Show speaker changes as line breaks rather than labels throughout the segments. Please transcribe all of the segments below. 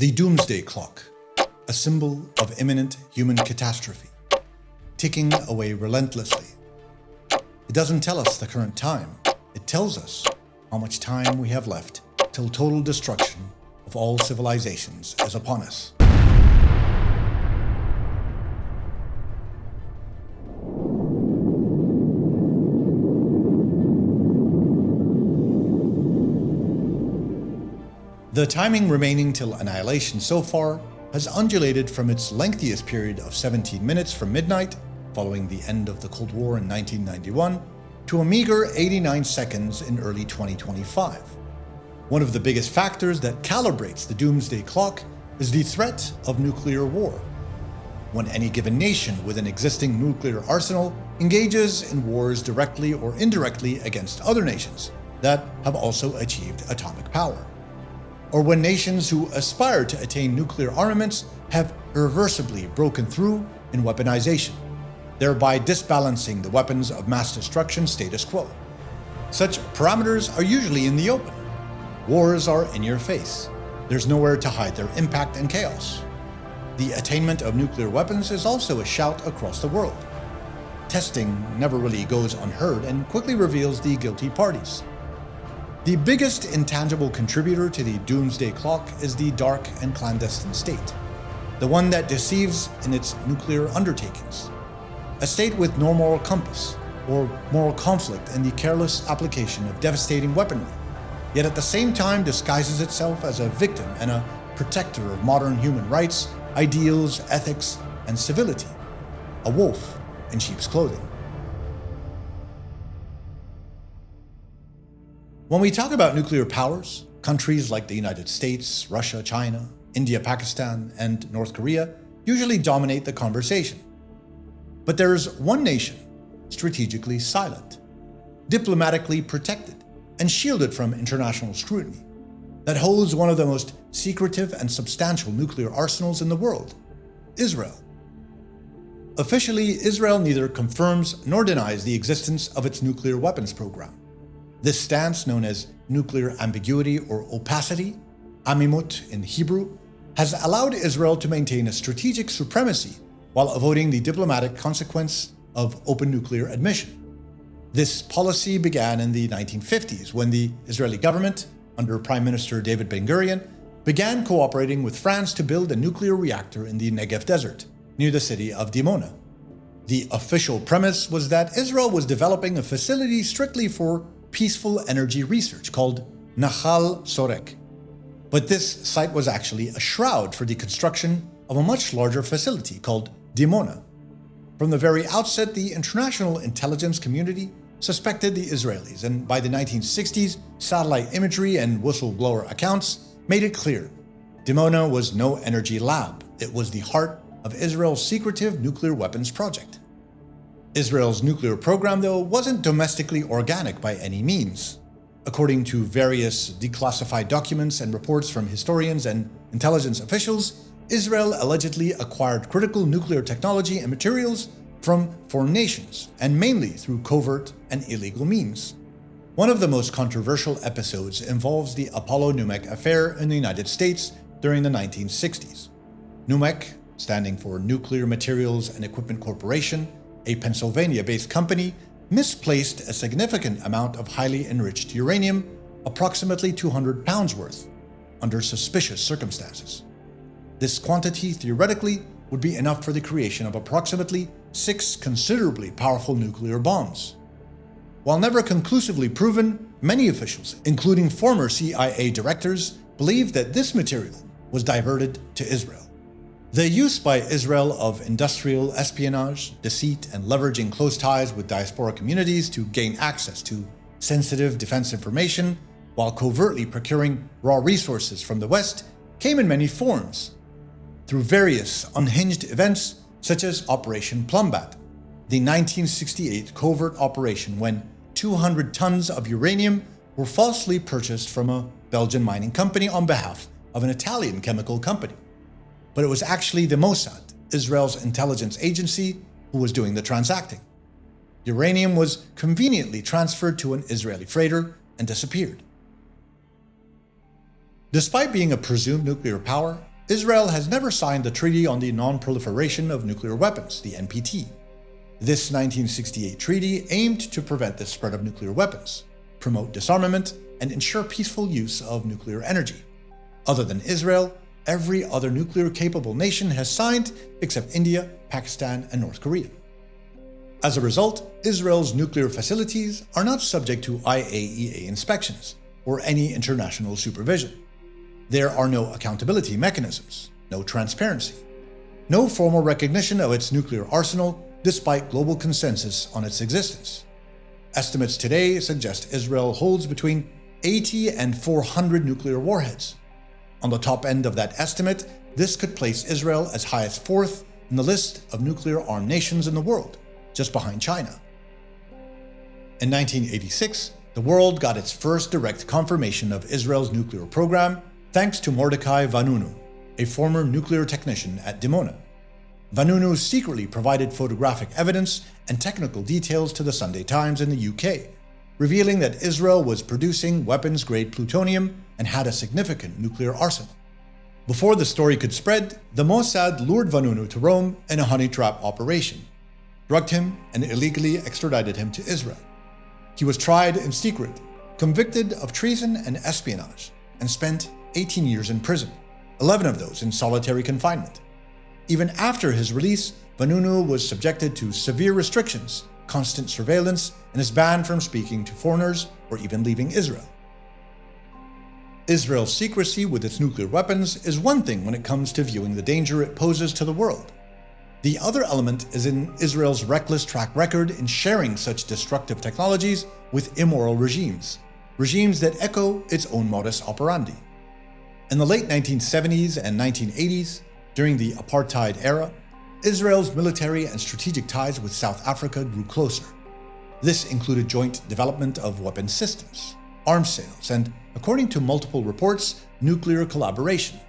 The doomsday clock, a symbol of imminent human catastrophe, ticking away relentlessly. It doesn't tell us the current time, it tells us how much time we have left till total destruction of all civilizations is upon us. The timing remaining till annihilation so far has undulated from its lengthiest period of 17 minutes from midnight, following the end of the Cold War in 1991, to a meager 89 seconds in early 2025. One of the biggest factors that calibrates the doomsday clock is the threat of nuclear war. When any given nation with an existing nuclear arsenal engages in wars directly or indirectly against other nations that have also achieved atomic power. Or when nations who aspire to attain nuclear armaments have irreversibly broken through in weaponization, thereby disbalancing the weapons of mass destruction status quo. Such parameters are usually in the open. Wars are in your face. There's nowhere to hide their impact and chaos. The attainment of nuclear weapons is also a shout across the world. Testing never really goes unheard and quickly reveals the guilty parties. The biggest intangible contributor to the doomsday clock is the dark and clandestine state, the one that deceives in its nuclear undertakings. A state with no moral compass or moral conflict in the careless application of devastating weaponry, yet at the same time disguises itself as a victim and a protector of modern human rights, ideals, ethics, and civility. A wolf in sheep's clothing. When we talk about nuclear powers, countries like the United States, Russia, China, India, Pakistan, and North Korea usually dominate the conversation. But there's one nation strategically silent, diplomatically protected, and shielded from international scrutiny, that holds one of the most secretive and substantial nuclear arsenals in the world: Israel. Officially, Israel neither confirms nor denies the existence of its nuclear weapons program. This stance, known as nuclear ambiguity or opacity, amimut in Hebrew, has allowed Israel to maintain a strategic supremacy while avoiding the diplomatic consequence of open nuclear admission. This policy began in the 1950s when the Israeli government, under Prime Minister David Ben-Gurion, began cooperating with France to build a nuclear reactor in the Negev desert, near the city of Dimona. The official premise was that Israel was developing a facility strictly for peaceful energy research called Nahal Sorek. But this site was actually a shroud for the construction of a much larger facility called Dimona. From the very outset, the international intelligence community suspected the Israelis, and by the 1960s, satellite imagery and whistleblower accounts made it clear Dimona was no energy lab. It was the heart of Israel's secretive nuclear weapons project. Israel's nuclear program, though, wasn't domestically organic by any means. According to various declassified documents and reports from historians and intelligence officials, Israel allegedly acquired critical nuclear technology and materials from foreign nations, and mainly through covert and illegal means. One of the most controversial episodes involves the Apollo NUMEC affair in the United States during the 1960s. NUMEC, standing for Nuclear Materials and Equipment Corporation, a Pennsylvania-based company, misplaced a significant amount of highly enriched uranium, approximately 200 pounds worth, under suspicious circumstances. This quantity theoretically would be enough for the creation of approximately 6 considerably powerful nuclear bombs. While never conclusively proven, many officials, including former CIA directors, believe that this material was diverted to Israel. The use by Israel of industrial espionage, deceit, and leveraging close ties with diaspora communities to gain access to sensitive defense information while covertly procuring raw resources from the West came in many forms. Through various unhinged events such as Operation Plumbat, the 1968 covert operation when 200 tons of uranium were falsely purchased from a Belgian mining company on behalf of an Italian chemical company. But it was actually the Mossad, Israel's intelligence agency, who was doing the transacting. Uranium was conveniently transferred to an Israeli freighter and disappeared. Despite being a presumed nuclear power, Israel has never signed the Treaty on the Non-Proliferation of Nuclear Weapons, the NPT. This 1968 treaty aimed to prevent the spread of nuclear weapons, promote disarmament, and ensure peaceful use of nuclear energy. Other than Israel, every other nuclear-capable nation has signed except India, Pakistan, and North Korea. As a result, Israel's nuclear facilities are not subject to IAEA inspections or any international supervision. There are no accountability mechanisms, no transparency, no formal recognition of its nuclear arsenal despite global consensus on its existence. Estimates today suggest Israel holds between 80 and 400 nuclear warheads. On the top end of that estimate, this could place Israel as high as fourth in the list of nuclear-armed nations in the world, just behind China. In 1986, the world got its first direct confirmation of Israel's nuclear program thanks to Mordecai Vanunu, a former nuclear technician at Dimona. Vanunu secretly provided photographic evidence and technical details to the Sunday Times in the UK, revealing that Israel was producing weapons-grade plutonium and had a significant nuclear arsenal. Before the story could spread, the Mossad lured Vanunu to Rome in a honey trap operation, drugged him, and illegally extradited him to Israel. He was tried in secret, convicted of treason and espionage, and spent 18 years in prison, 11 of those in solitary confinement. Even after his release, Vanunu was subjected to severe restrictions, constant surveillance, and is banned from speaking to foreigners or even leaving Israel. Israel's secrecy with its nuclear weapons is one thing when it comes to viewing the danger it poses to the world. The other element is in Israel's reckless track record in sharing such destructive technologies with immoral regimes that echo its own modus operandi. In the late 1970s and 1980s, during the Apartheid era, Israel's military and strategic ties with South Africa grew closer. This included joint development of weapons systems, arms sales, and, according to multiple reports, nuclear collaboration.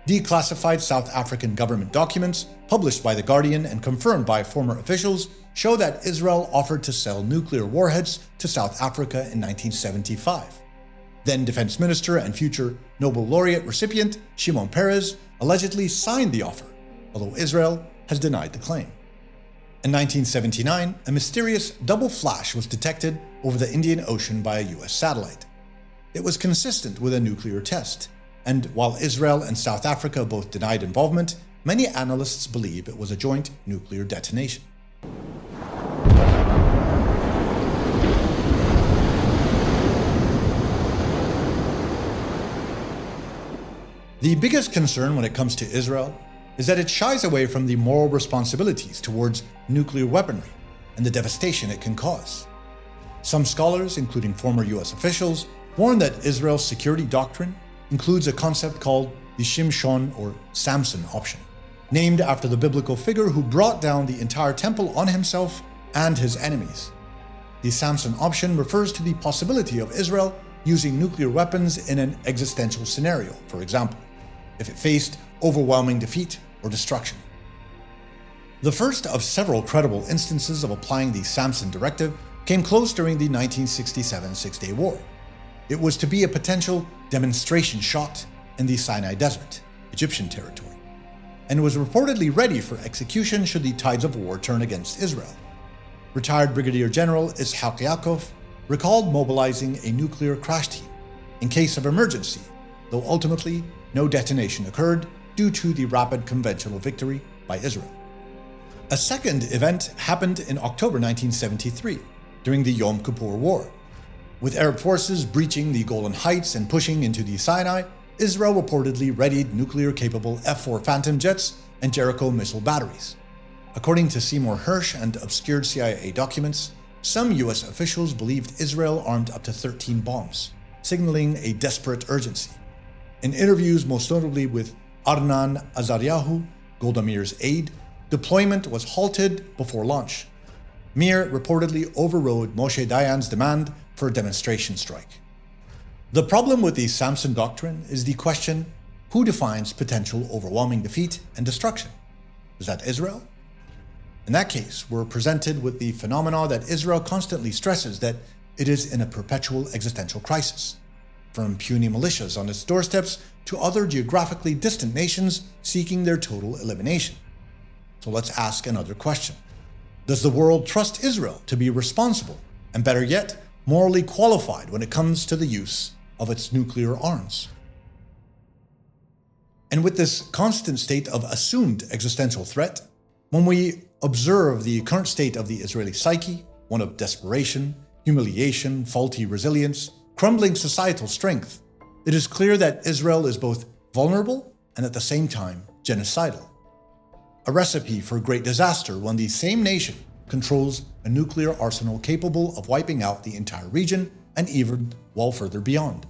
Declassified South African government documents, published by The Guardian and confirmed by former officials, show that Israel offered to sell nuclear warheads to South Africa in 1975. Then Defense Minister and future Nobel Laureate recipient Shimon Peres allegedly signed the offer, although Israel has denied the claim. In 1979, a mysterious double flash was detected over the Indian Ocean by a US satellite. It was consistent with a nuclear test, and while Israel and South Africa both denied involvement, many analysts believe it was a joint nuclear detonation. The biggest concern when it comes to Israel is that it shies away from the moral responsibilities towards nuclear weaponry and the devastation it can cause. Some scholars, including former US officials, warn that Israel's security doctrine includes a concept called the Shimshon or Samson Option, named after the biblical figure who brought down the entire temple on himself and his enemies. The Samson Option refers to the possibility of Israel using nuclear weapons in an existential scenario, for example, if it faced overwhelming defeat or destruction. The first of several credible instances of applying the Samson Directive came close during the 1967 Six-Day War. It was to be a potential demonstration shot in the Sinai Desert, Egyptian territory, and was reportedly ready for execution should the tides of war turn against Israel. Retired Brigadier General Ishaq Yaakov recalled mobilizing a nuclear crash team in case of emergency, though ultimately no detonation occurred due to the rapid conventional victory by Israel. A second event happened in October 1973, during the Yom Kippur War. With Arab forces breaching the Golan Heights and pushing into the Sinai, Israel reportedly readied nuclear-capable F-4 Phantom jets and Jericho missile batteries. According to Seymour Hersh and obscured CIA documents, some US officials believed Israel armed up to 13 bombs, signaling a desperate urgency. In interviews most notably with Arnan Azaryahu, Golda Meir's aide, deployment was halted before launch. Meir reportedly overrode Moshe Dayan's demand for a demonstration strike. The problem with the Samson Doctrine is the question, who defines potential overwhelming defeat and destruction? Is that Israel? In that case, we're presented with the phenomena that Israel constantly stresses, that it is in a perpetual existential crisis. From puny militias on its doorsteps to other geographically distant nations seeking their total elimination. So let's ask another question. Does the world trust Israel to be responsible, and better yet, morally qualified when it comes to the use of its nuclear arms? And with this constant state of assumed existential threat, when we observe the current state of the Israeli psyche, one of desperation, humiliation, faulty resilience, crumbling societal strength, it is clear that Israel is both vulnerable and at the same time genocidal. A recipe for great disaster when the same nation controls a nuclear arsenal capable of wiping out the entire region and even well further beyond.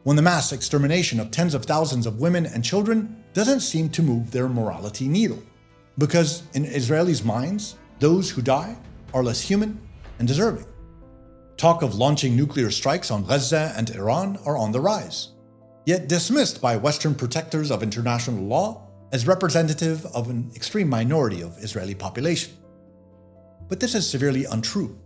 When the mass extermination of tens of thousands of women and children doesn't seem to move their morality needle, because in Israelis' minds, those who die are less human and deserving. Talk of launching nuclear strikes on Gaza and Iran are on the rise, yet dismissed by Western protectors of international law as representative of an extreme minority of Israeli population. But this is severely untrue.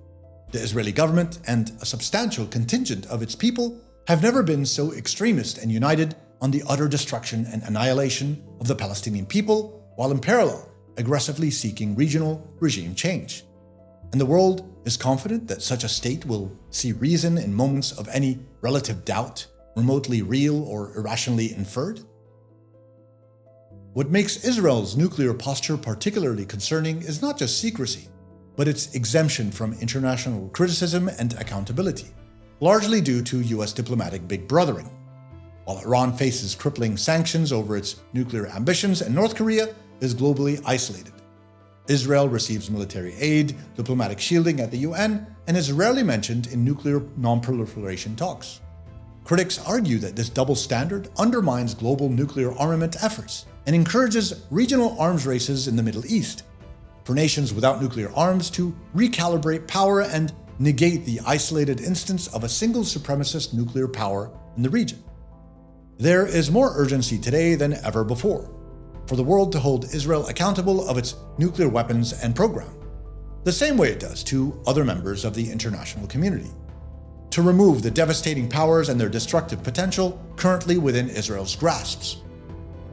The Israeli government and a substantial contingent of its people have never been so extremist and united on the utter destruction and annihilation of the Palestinian people, while in parallel aggressively seeking regional regime change. And the world is confident that such a state will see reason in moments of any relative doubt, remotely real or irrationally inferred? What makes Israel's nuclear posture particularly concerning is not just secrecy, but its exemption from international criticism and accountability, largely due to US diplomatic big brothering. While Iran faces crippling sanctions over its nuclear ambitions and North Korea is globally isolated. Israel receives military aid, diplomatic shielding at the UN, and is rarely mentioned in nuclear non-proliferation talks. Critics argue that this double standard undermines global nuclear armament efforts and encourages regional arms races in the Middle East, for nations without nuclear arms to recalibrate power and negate the isolated instance of a single supremacist nuclear power in the region. There is more urgency today than ever before for the world to hold Israel accountable of its nuclear weapons and program, the same way it does to other members of the international community, to remove the devastating powers and their destructive potential currently within Israel's grasps.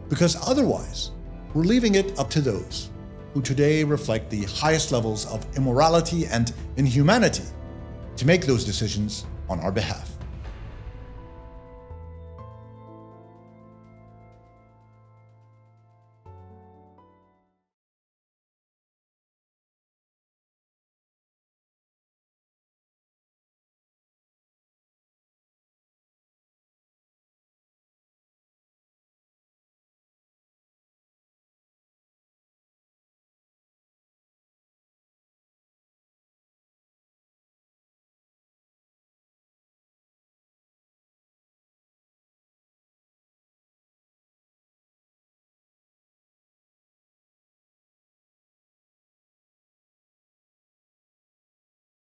Because otherwise, we're leaving it up to those who today reflect the highest levels of immorality and inhumanity to make those decisions on our behalf.